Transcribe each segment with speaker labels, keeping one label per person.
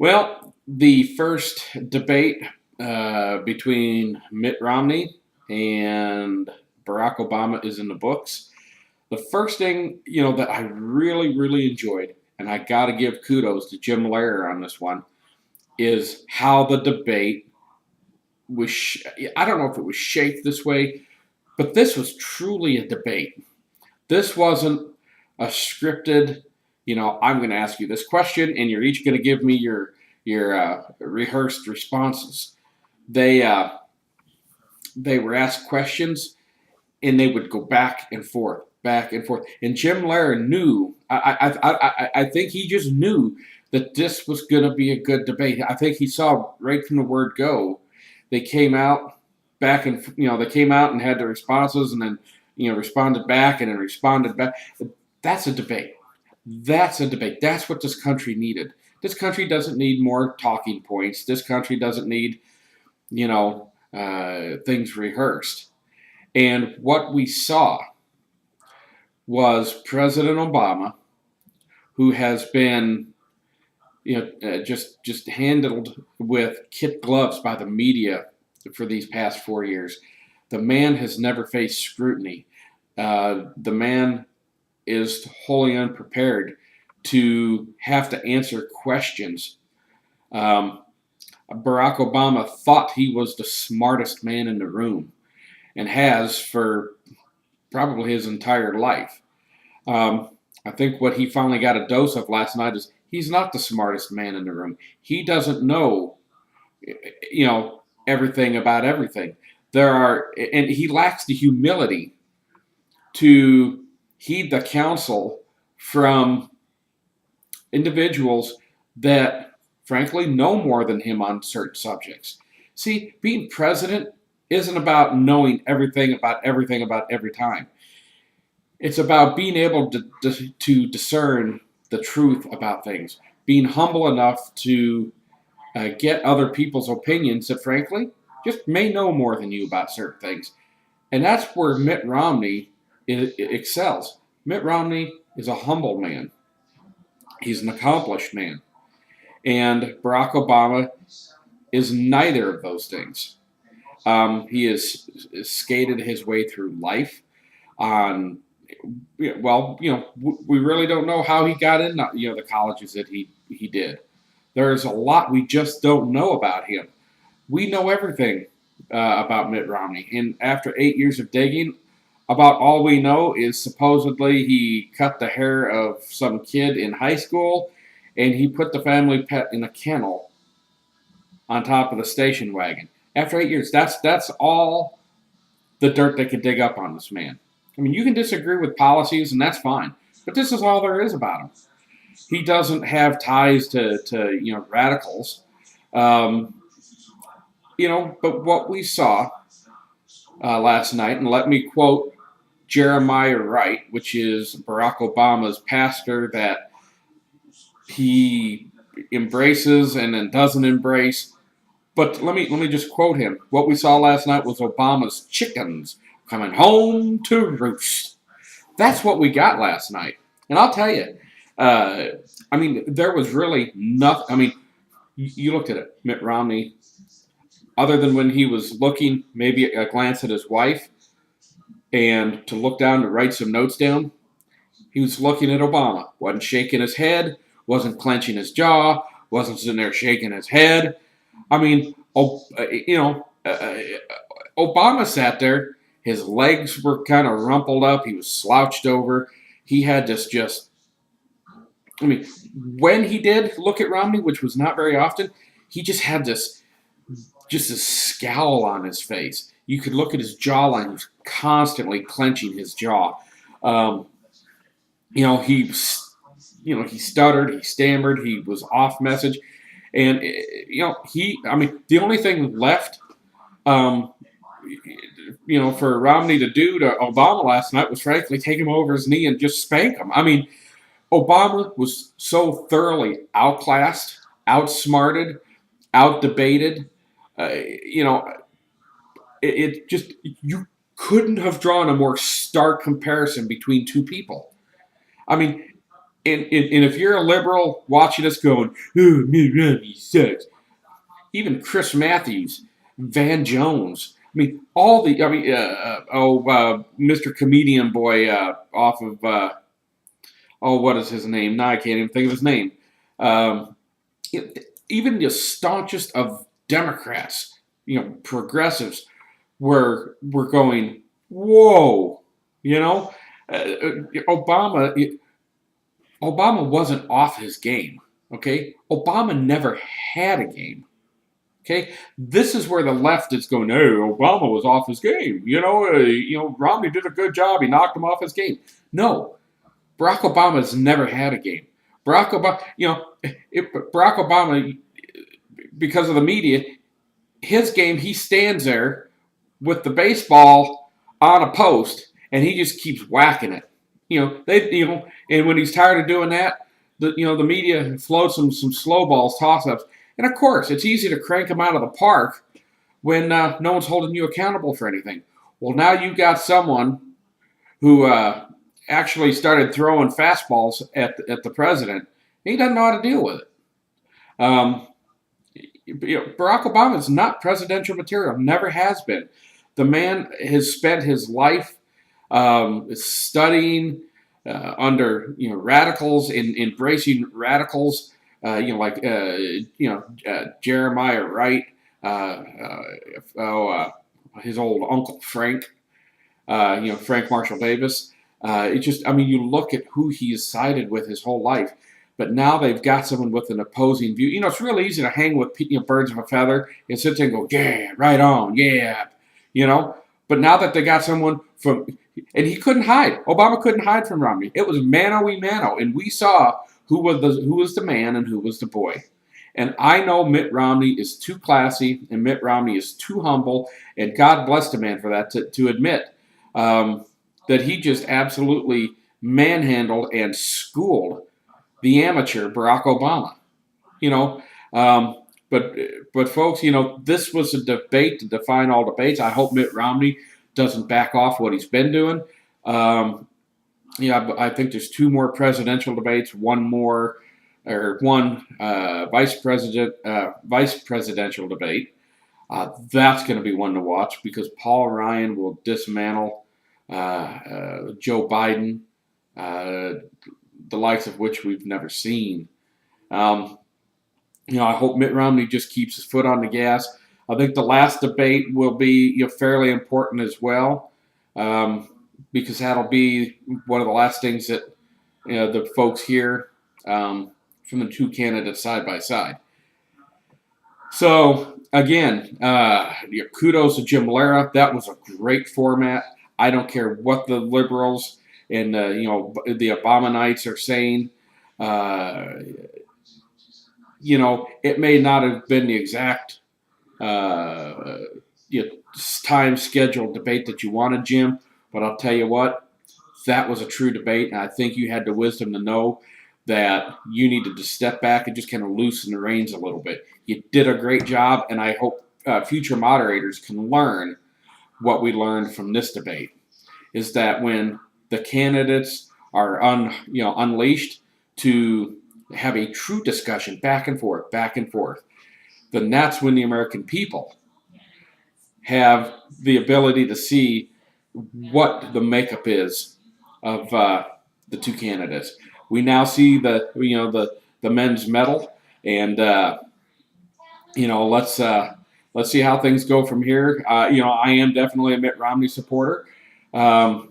Speaker 1: Well, the first debate between Mitt Romney and Barack Obama is in the books. The first thing, that I really, really enjoyed, and I got to give kudos to Jim Lehrer on this one, is how the debate was. I don't know if it was shaped this way, but this was truly a debate. This wasn't a scripted, I'm going to ask you this question, and you're each going to give me your rehearsed responses. They were asked questions, and they would go back and forth, back and forth. And Jim Lehrer knew. I think he just knew that this was going to be a good debate. I think he saw right from the word go. They came out back and they came out and had their responses, and then responded back and then responded back. That's a debate. That's a debate. That's what this country needed. This country doesn't need more talking points. This country doesn't need things rehearsed. And what we saw was President Obama, who has been, just handled with kid gloves by the media for these past 4 years. The man has never faced scrutiny. The man is wholly unprepared to have to answer questions. Barack Obama thought he was the smartest man in the room, and has for probably his entire life. I think what he finally got a dose of last night is he's not the smartest man in the room. He doesn't know, everything about everything. And he lacks the humility to heed the counsel from individuals that, frankly, know more than him on certain subjects. See, being president isn't about knowing everything about every time. It's about being able to discern the truth about things, being humble enough to get other people's opinions that, frankly, just may know more than you about certain things. And that's where Mitt Romney excels. Mitt Romney is a humble man. He's an accomplished man. And Barack Obama is neither of those things. He has skated his way through life on, we really don't know how he got in, the colleges that he did. There's a lot we just don't know about him. We know everything about Mitt Romney. And after 8 years of digging, about all we know is supposedly he cut the hair of some kid in high school, and he put the family pet in a kennel on top of the station wagon. After 8 years, that's all the dirt they could dig up on this man. I mean, you can disagree with policies, and that's fine, but this is all there is about him. He doesn't have ties to radicals, but what we saw last night, and let me quote Jeremiah Wright, which is Barack Obama's pastor that he embraces and then doesn't embrace. But let me just quote him. What we saw last night was Obama's chickens coming home to roost. That's what we got last night. And I'll tell you, there was really nothing. I mean, you looked at it. Mitt Romney, other than when he was looking, maybe a glance at his wife, and to look down to write some notes down, he was looking at Obama. Wasn't shaking his head, wasn't clenching his jaw, wasn't sitting there shaking his head. I mean, Obama sat there. His legs were kind of rumpled up. He was slouched over. He had this when he did look at Romney, which was not very often, he just had this scowl on his face. You could look at his jawline. He was constantly clenching his jaw. He stuttered, he stammered, he was off message. And, the only thing left, for Romney to do to Obama last night was, frankly, take him over his knee and just spank him. I mean, Obama was so thoroughly outclassed, outsmarted, outdebated. You couldn't have drawn a more stark comparison between two people. I mean, And if you're a liberal watching us going, oh, Mitt Romney sucks, even Chris Matthews, Van Jones, I mean, Mr. Comedian Boy off of, what is his name? Now I can't even think of his name. Um, Even the staunchest of Democrats, progressives, were going, whoa, you know, Obama. Obama wasn't off his game. Okay, Obama never had a game. Okay, this is where the left is going. Oh, Obama was off his game. Romney did a good job. He knocked him off his game. No, Barack Obama's never had a game. Barack Obama, because of the media, his game, he stands there with the baseball on a post and he just keeps whacking it. And when he's tired of doing that, the media floats some slow balls, toss ups, and of course it's easy to crank him out of the park when no one's holding you accountable for anything. Well, now you've got someone who actually started throwing fastballs at the president. He doesn't know how to deal with it. Um, Barack Obama is not presidential material. Never has been. The man has spent his life studying under radicals, embracing radicals. Jeremiah Wright, his old uncle Frank, Frank Marshall Davis. You look at who he has sided with his whole life. But now they've got someone with an opposing view. It's really easy to hang with birds of a feather and sit there and go, yeah, right on, yeah, But now that they got someone and he couldn't hide. Obama couldn't hide from Romney. It was mano a mano, and we saw who was the man and who was the boy. And I know Mitt Romney is too classy, and Mitt Romney is too humble, and God bless the man for that to admit that he just absolutely manhandled and schooled the amateur Barack Obama. But folks, this was a debate to define all debates. I hope Mitt Romney doesn't back off what he's been doing. I think there's 2 more presidential debates, one vice presidential debate. That's going to be one to watch because Paul Ryan will dismantle Joe Biden. The likes of which we've never seen. I hope Mitt Romney just keeps his foot on the gas. I think the last debate will be fairly important as well, because that'll be one of the last things that the folks hear from the 2 candidates side by side. So again, kudos to Jim Lara. That was a great format. I don't care what the liberals and the Obamanites are saying. It may not have been the exact time scheduled debate that you wanted, Jim, but I'll tell you what, that was a true debate, and I think you had the wisdom to know that you needed to step back and just kind of loosen the reins a little bit. You did a great job, and I hope future moderators can learn what we learned from this debate, is that when the candidates are unleashed to have a true discussion back and forth, then that's when the American people have the ability to see what the makeup is of the 2 candidates. We now see the men's medal, and let's see how things go from here. I am definitely a Mitt Romney supporter. I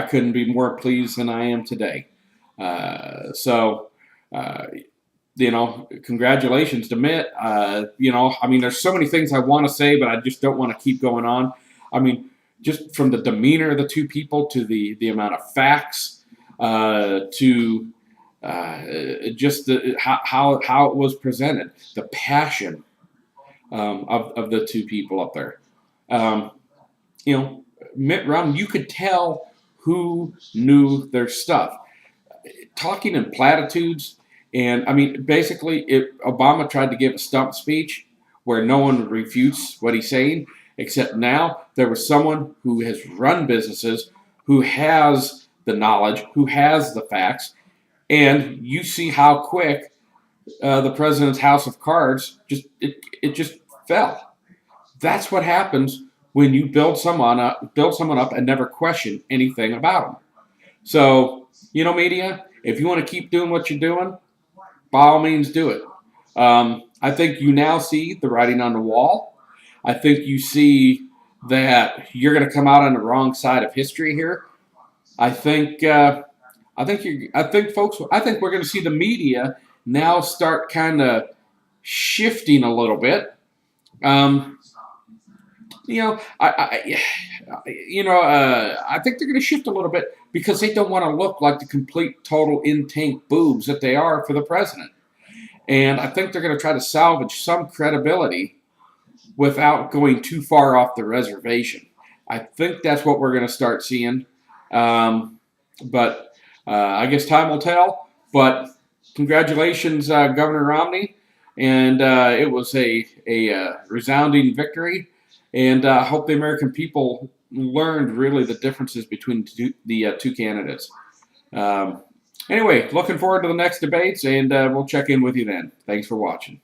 Speaker 1: couldn't be more pleased than I am today. Congratulations to Mitt. There's so many things I want to say, but I just don't want to keep going on. Just from the demeanor of the 2 people to the amount of facts to just how it was presented, the passion of the 2 people up there. Mitt Romney, you could tell who knew their stuff. Talking in platitudes, and basically, Obama tried to give a stump speech where no one refutes what he's saying, except now there was someone who has run businesses, who has the knowledge, who has the facts, And you see how quick the president's house of cards just fell. That's what happens when you build someone up and never question anything about them. So, media, if you want to keep doing what you're doing, by all means do it. I think you now see the writing on the wall. I think you see that you're going to come out on the wrong side of history here. I think folks. I think we're going to see the media now start kind of shifting a little bit. Um, I think they're going to shift a little bit because they don't want to look like the complete, total in-tank boobs that they are for the president. And I think they're going to try to salvage some credibility without going too far off the reservation. I think that's what we're going to start seeing. But I guess time will tell. But congratulations, Governor Romney. And it was a resounding victory. And I hope the American people learned really the differences between the two candidates. Anyway, looking forward to the next debates, and we'll check in with you then. Thanks for watching.